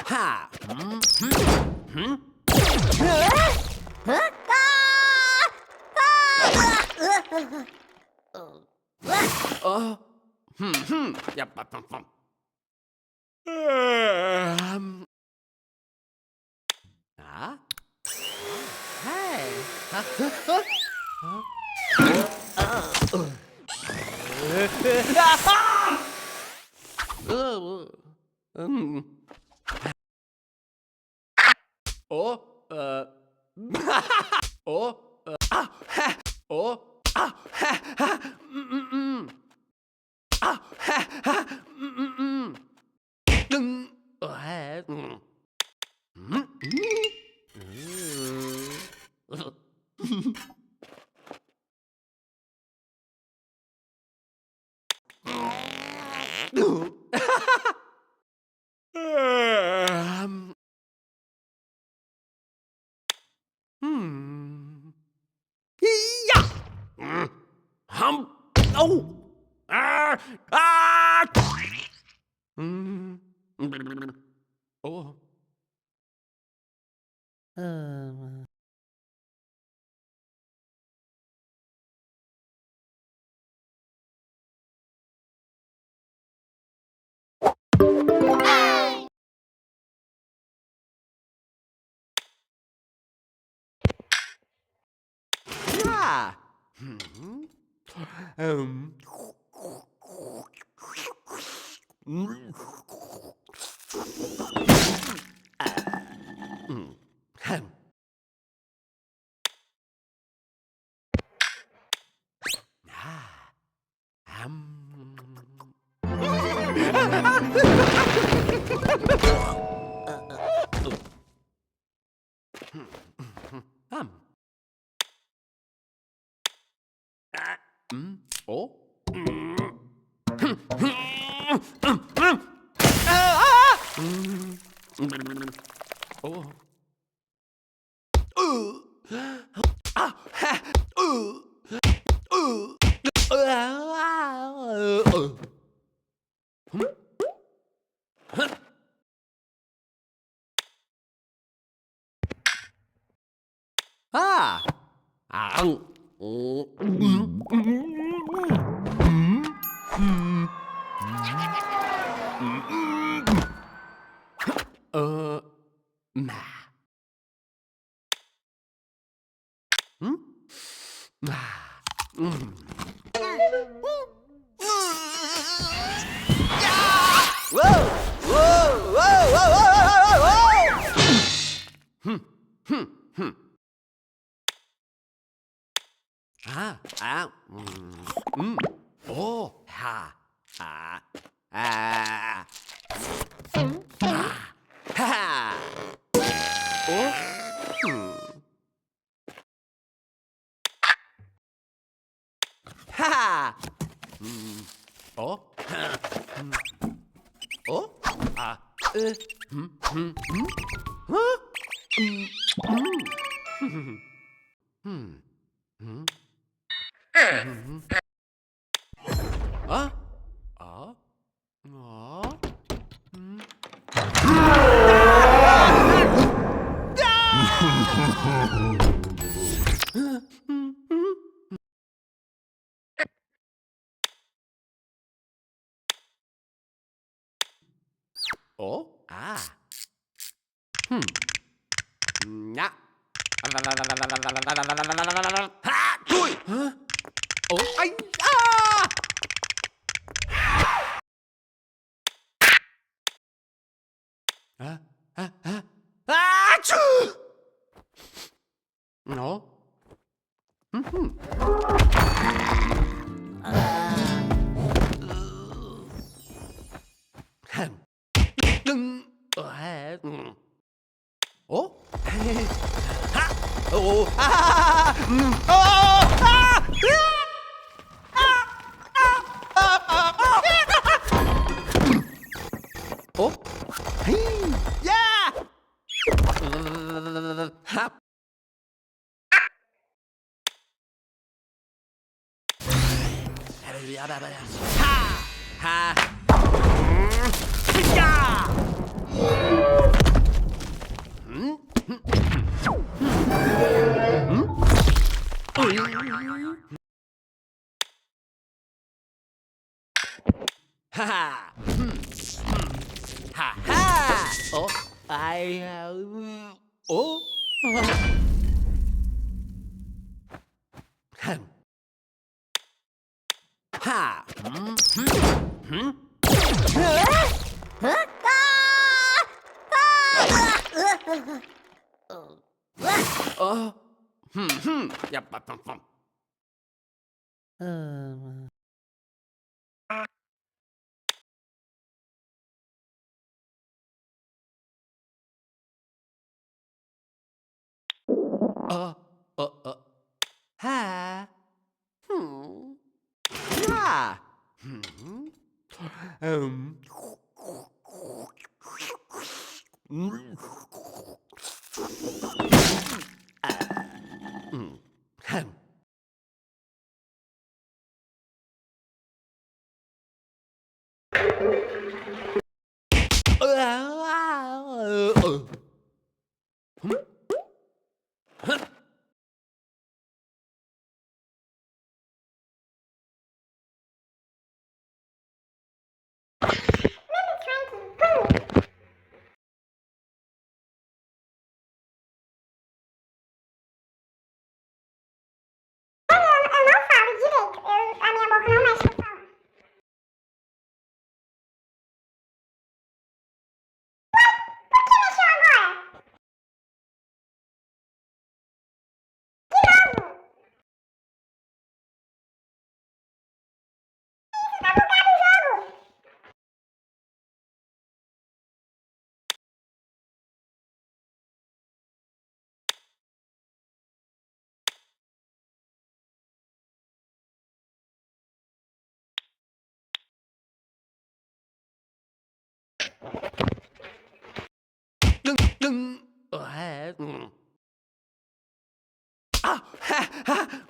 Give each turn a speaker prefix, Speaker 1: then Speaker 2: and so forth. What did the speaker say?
Speaker 1: 하. 어. 야, 빠빰빰. 아? 헤이. 음. 어? 어? 아, 해. 하. 아, 하. 해. 이야! 함! 어우! 아! 아! 음. 어. 야! 음. 음. 음. 햄. 아. 암. 아. 어? 어. 아. 아. 앙. 어. 마. 음? 마. 음. 와우! 와우! 와우! 와우! 와우! 와우! 흠. 흠. 흠. 아. 아. 오. 하. 아. 아. 하하. 어? 하하. 어? 어? 아. 으. 어? 음. 음. 아? 아? 어? 음. 어? 아. 야. 하! 둘. 어? 아이. 아! 아? 아? 아? 아추! 어? 햄. 어? 하! 오! 아! 어! 아! 어? 헤이! 야! 하! 하! Ha ha! Ha ha! Oh, I. Oh. Hum. Ha! Oh. Yep. Ha. Ha. Um. Hum.
Speaker 2: Eu não falo direito. A minha boca não mexe pra falar. Por que mexeu agora? De novo? Tá bugado o jogo.
Speaker 1: Ah, ha, ha.